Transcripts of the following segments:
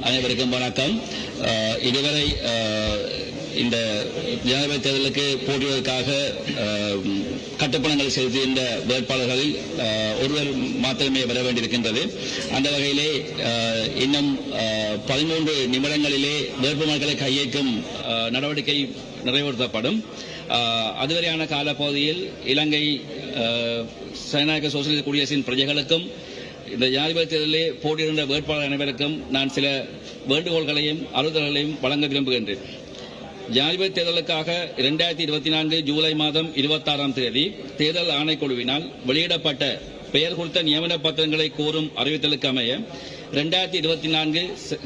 அனைவருக்கும் வணக்கம். இதுவரை இந்த ஜனாதிபதி தேர்தலுக்கு போட்டியிடுவதற்காக கட்டுப்பணங்கள் செலுத்துகின்ற வேட்பாளர்களில் ஒருவர் மாத்திரமே வர வேண்டியிருக்கின்றது. அந்த வகையிலே இன்னும் 13 நிமிடங்களிலே வேட்புமனுக்களை கையேற்கும் நடவடிக்கை நிறைவேற்றப்படும். அதுவரையான காலப்பகுதியில் இலங்கை ஜனநாயக சோசியலிச குடியரசின் பிரஜைகளுக்கும் இந்த ஜனாதிபதி தேர்தலிலே போட்டியிடுகின்ற வேட்பாளர் அனைவருக்கும் நான் சில வேண்டுகோள்களையும் அறிவுறுத்தல்களையும் வழங்க விரும்புகின்றேன். ஜனாதிபதி தேர்தலுக்காக 2024 ஜூலை மாதம் 26ஆம் தேதி தேர்தல் ஆணைக்குழுவினால் வெளியிடப்பட்ட பெயர் குறித்த நியமன பத்திரங்களை கோரும் அறிவித்தலுக்கு அமைய 2024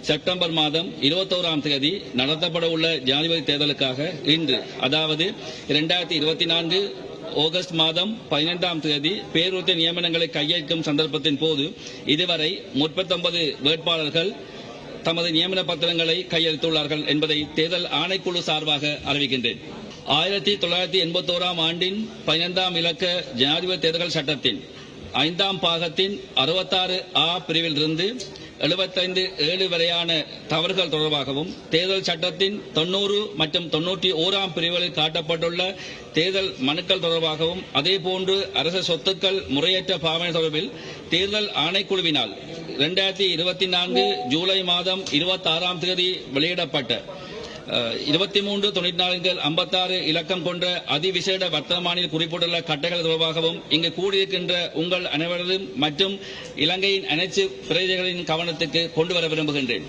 செப்டம்பர் மாதம் 21ஆம் தேதி நடத்தப்பட உள்ள ஜனாதிபதி தேர்தலுக்காக இன்று, அதாவது 2024 ஆகஸ்ட் மாதம் 15ஆம் தேதி பேருத்த நியமனங்களை கையேற்கும் சந்தர்ப்பத்தின் போது இதுவரை 39 வேட்பாளர்கள் தமது நியமன பத்திரங்களை கையெழுத்துள்ளார்கள் என்பதை தேர்தல் ஆணைக்குழு சார்பாக அறிவிக்கின்றேன். 1981ஆம் ஆண்டின் 15ஆம் இலக்க ஜனாதிபதி தேர்தல் சட்டத்தின் 5ஆம் பாகத்தின் 66A பிரிவிலிருந்து 75(7) வரையான தவறுகள் தொடர்பாகவும் தேர்தல் சட்டத்தின் 90 மற்றும் 91ஆம் பிரிவுகளில் காட்டப்பட்டுள்ள தேர்தல் மனுக்கள் தொடர்பாகவும் அதேபோன்று அரசு சொத்துக்கள் முறையற்ற பாவனை தொடர்பில் தேர்தல் ஆணைக்குழுவினால் 2024 ஜூலை மாதம் 26ஆம் தேதி வெளியிடப்பட்ட 2394/56 இலக்கம் கொண்ட அதிவிசேட வர்த்தமானில் குறிப்பிட்டுள்ள கட்டைகள் தொடர்பாகவும் இங்கு கூடியிருக்கின்ற உங்கள் அனைவரதும் மற்றும் இலங்கையின் அனைத்து பிரஜைகளின் கவனத்துக்கு கொண்டு வர விரும்புகின்றேன்.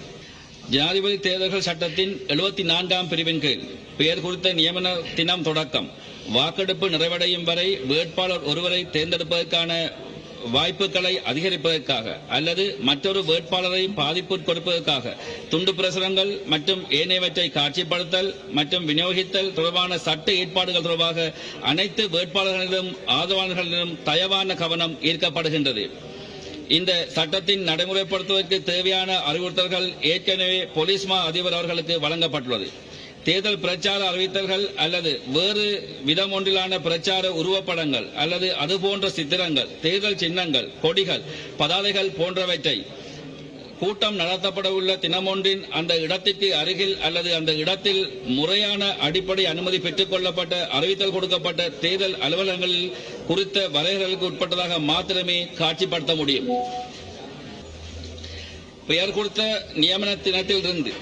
ஜனாதிபதி தேர்தல்கள் சட்டத்தின் 74ஆம் பிரிவின் கீழ் பெயர் குறித்த நியமன தினம் தொடக்கம் வாக்கெடுப்பு நிறைவடையும் வரை வேட்பாளர் ஒருவரை தேர்ந்தெடுப்பதற்கான வாய்ப்புகளை அதிகரிப்பதற்காக அல்லது மற்றொரு வேட்பாளரை பாதிப்பு கொடுப்பதற்காக துண்டு பிரசுரங்கள் மற்றும் ஏனையவற்றை காட்சிப்படுத்தல் மற்றும் விநியோகித்தல் தொடர்பான சட்ட ஏற்பாடுகள் தொடர்பாக அனைத்து வேட்பாளர்களிடம் ஆதரவாளர்களிடம் தயவான கவனம் ஈர்க்கப்படுகின்றது. இந்த சட்டத்தின் நடைமுறைப்படுத்துவதற்கு தேவையான அறிவுறுத்தல்கள் ஏற்கனவே போலீஸ் மா அதிபர் அவர்களுக்கு வழங்கப்பட்டுள்ளது. தேர்தல் பிரச்சார அறிவித்தல்கள் அல்லது வேறு விதம் ஒன்றிலான பிரச்சார உருவப்படங்கள் அல்லது அதுபோன்ற சித்திரங்கள், தேர்தல் சின்னங்கள், கொடிகள், பதாதைகள் போன்றவற்றை கூட்டம் நடத்தப்பட உள்ள தினமொன்றின் அந்த இடத்திற்கு அருகில் அல்லது அந்த இடத்தில் முறையான அடிப்படை அனுமதி பெற்றுக் கொள்ளப்பட்ட அறிவித்தல் கொடுக்கப்பட்ட தேர்தல் அலுவலகங்களில் குறித்த வரையறைகளுக்கு உட்பட்டதாக மாத்திரமே காட்சிப்படுத்த முடியும். பெயர் கொடுத்த நியமன தினத்திலிருந்து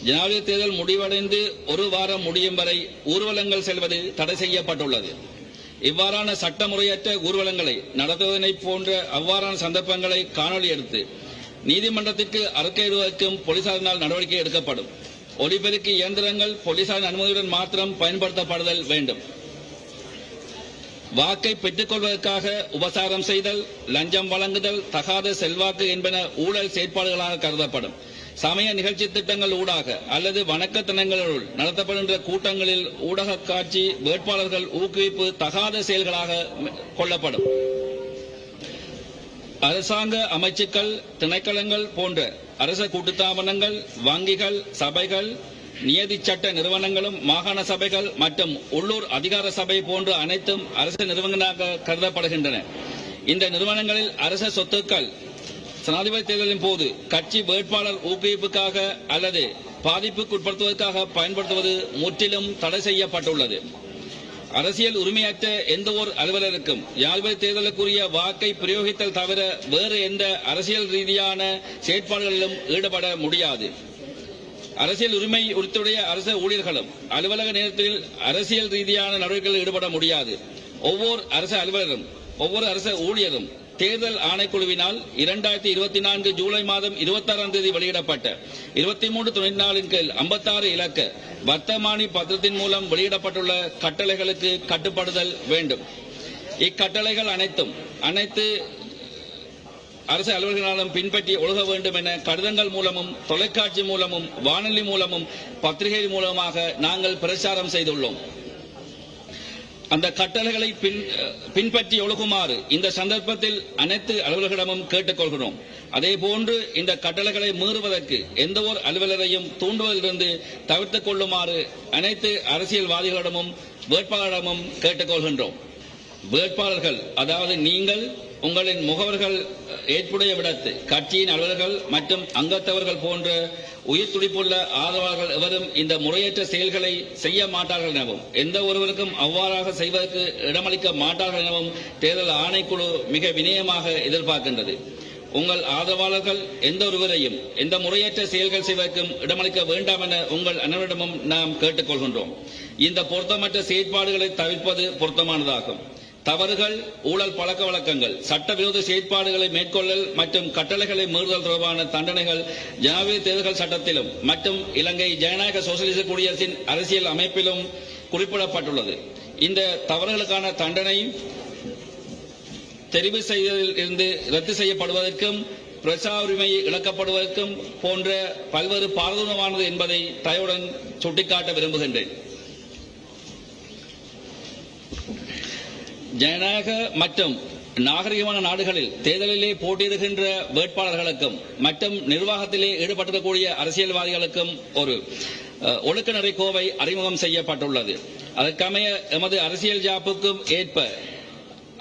ஜனாதிபதி தேர்தல் முடிவடைந்து ஒரு வாரம் முடியும் வரை ஊர்வலங்கள் செல்வது தடை செய்யப்பட்டுள்ளது. இவ்வாறான சட்டமுறையற்ற ஊர்வலங்களை நடத்துவதனை போன்ற அவ்வாறான சந்தர்ப்பங்களை காணொலி எடுத்து நீதிமன்றத்திற்கு அறிக்கையிடுவதற்கும் போலீசாரினால் நடவடிக்கை எடுக்கப்படும். ஒலிபெருக்கி இயந்திரங்கள் போலீசாரின் அனுமதியுடன் மாத்திரம் பயன்படுத்தப்படுதல் வேண்டும். வாக்கை பெற்றுக் கொள்வதற்காக உபசாரம் செய்தல், லஞ்சம் வழங்குதல், தகாத செல்வாக்கு என்பன ஊழல் செயற்பாடுகளாக கருதப்படும். சமய நிகழ்ச்சி திட்டங்கள் ஊடாக அல்லது வணக்கத்தினங்களுள் நடத்தப்படுகின்ற கூட்டங்களில் ஊடக காட்சி வேட்பாளர்கள் ஊக்குவிப்பு தகாத செயல்களாக கொள்ளப்படும். அரசாங்க அமைச்சுக்கள், திணைக்களங்கள் போன்ற அரச கூட்டுத்தாபனங்கள், வங்கிகள், சபைகள், நியதி சட்ட நிறுவனங்களும், மாகாண சபைகள் மற்றும் உள்ளூர் அதிகார சபை போன்ற அனைத்தும் அரசு நிறுவனங்களாக கருதப்படுகின்றன. இந்த நிறுவனங்களில் அரச சொத்துக்கள் ஜனாதிபதி தேர்தலின் போது கட்சி வேட்பாளர் ஊக்குவிப்புக்காக அல்லது பாதிப்புக்குட்படுத்துவதற்காக பயன்படுத்துவது முற்றிலும் தடை செய்யப்பட்டுள்ளது. அரசியல் உரிமையற்ற எந்த ஒரு அலுவலருக்கும் ஜனாதிபதி தேர்தலுக்குரிய வாக்கை பிரயோகித்தல் தவிர வேறு எந்த அரசியல் ரீதியான செயற்பாடுகளிலும் ஈடுபட முடியாது. அரசியல் உரிமை உறுத்துடைய அரசு ஊழியர்களும் அலுவலக நேரத்தில் அரசியல் ரீதியான நடவடிக்கைகளில் ஈடுபட முடியாது. ஒவ்வொரு அரசு அலுவலரும் ஒவ்வொரு அரசு ஊழியரும் தேர்தல் ஆணைக்குழுவினால் 2024 ஜூலை மாதம் 26ஆம் தேதி வெளியிடப்பட்ட 2394 கீழ் 56 இலக்க வர்த்தமானி பத்திரத்தின் மூலம் வெளியிடப்பட்டுள்ள கட்டளைகளுக்கு கட்டுப்படுதல் வேண்டும். இக்கட்டளைகள் அனைத்து அரசு அலுவலர்களாலும் பின்பற்றி ஒழுக வேண்டும் என கடிதங்கள் மூலமும், தொலைக்காட்சி மூலமும், வானொலி மூலமும், பத்திரிகை மூலமாக நாங்கள் பிரச்சாரம் செய்துள்ளோம். அந்த கட்டளைகளை பின்பற்றி ஒழுகுமாறு இந்த சந்தர்ப்பத்தில் அனைத்து அலுவலர்களிடமும் கேட்டுக்கொள்கிறோம். அதேபோன்று இந்த கட்டளைகளை மீறுவதற்கு எந்த ஒரு அலுவலரையும் தூண்டுவதிலிருந்து தவிர்த்துக் கொள்ளுமாறு அனைத்து அரசியல்வாதிகளிடமும் வேட்பாளரிடமும் கேட்டுக்கொள்கின்றோம். வேட்பாளர்கள், அதாவது நீங்கள் உங்களின் முகவர்கள் ஏற்புடைய விடத்து கட்சியின் அலுவலர்கள் மற்றும் அங்கத்தவர்கள் போன்ற உயிர் துடிப்புள்ள ஆதரவாளர்கள் எவரும் இந்த முறையற்ற செயல்களை செய்ய மாட்டார்கள் எனவும் எந்த ஒருவருக்கும் அவ்வாறாக செய்வதற்கு இடமளிக்க மாட்டார்கள் எனவும் தேர்தல் ஆணைக்குழு மிக வினயமாக எதிர்பார்க்கின்றது. உங்கள் ஆதரவாளர்கள் எந்த ஒருவரையும் எந்த முறையற்ற செயல்கள் செய்வதற்கும் இடமளிக்க வேண்டாம் என உங்கள் அனைவரிடமும் நாம் கேட்டுக்கொள்கின்றோம். இந்த பொருத்தமற்ற செயற்பாடுகளை தவிர்ப்பது பொருத்தமானதாகும். தவறுகள், ஊழல் பழக்க வழக்கங்கள், சட்டவிரோத செயற்பாடுகளை மேற்கொள்ளல் மற்றும் கட்டளைகளை மீறுதல் தொடர்பான தண்டனைகள் ஜனாதிபதி தேர்தல்கள் சட்டத்திலும் மற்றும் இலங்கை ஜனநாயக சோசியலிச குடியரசின் அரசியல் அமைப்பிலும் குறிப்பிடப்பட்டுள்ளது. இந்த தவறுகளுக்கான தண்டனை தெரிவு செய்ததில் இருந்து ரத்து செய்யப்படுவதற்கும் பிரசார உரிமை இழக்கப்படுவதற்கும் போன்ற பல்வேறு பாரதூரமானது என்பதை தயவுடன் சுட்டிக்காட்ட விரும்புகின்றேன். ஜனநாயக மற்றும் நாகரிகமான நாடுகளில் தேர்தலிலே போட்டியிடுகின்ற வேட்பாளர்களுக்கும் மற்றும் நிர்வாகத்திலே ஈடுபட்டிருக்கக்கூடிய அரசியல்வாதிகளுக்கும் ஒரு ஒழுக்க கோவை அறிமுகம் செய்யப்பட்டுள்ளது. அதற்கமைய எமது அரசியல் ஜாப்புக்கும் ஏற்ப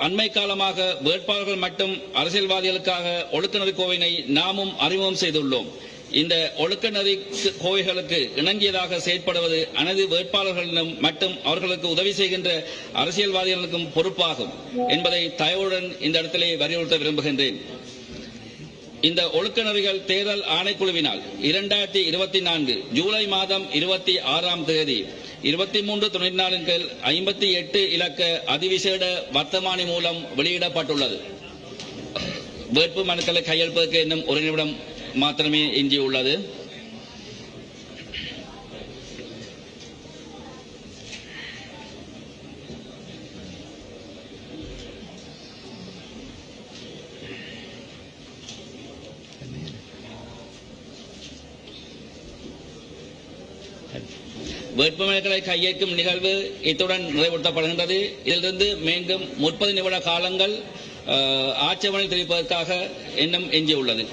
அண்மை காலமாக வேட்பாளர்கள் மற்றும் அரசியல்வாதிகளுக்காக ஒழுக்க கோவையினை நாமும் அறிமுகம் செய்துள்ளோம். இந்த ஒழுக்க கோவைகளுக்கு இணங்கியதாக செயற்படுவது அனைத்து வேட்பாளர்களிடம் மற்றும் அவர்களுக்கு உதவி செய்கின்ற அரசியல்வாதிகளுக்கும் பொறுப்பாகும் என்பதை தயவுடன் இந்த இடத்திலே வலியுறுத்த விரும்புகின்றேன். இந்த ஒழுக்க நெறிகள் தேர்தல் ஆணைக்குழுவினால் 2024 ஜூலை மாதம் 26ஆம் தேதி 2394 கீழ் 58 இலக்க அதிவிசேட வர்த்தமானி மூலம் வெளியிடப்பட்டுள்ளது. வேட்பு மனுக்களை கையெழுப்பதற்கு இன்னும் ஒரு நிமிடம் மாத்திரமே எஞ்சியுள்ளது. வேட்புமனுக்களை கையேற்கும் நிகழ்வு இத்துடன் நிறைவுறுத்தப்படுகின்றது. இதிலிருந்து மீண்டும் 30 நிமிட காலங்கள் ஆட்சேபனை தெரிவிப்பதற்காக இன்னும் எஞ்சியுள்ளது.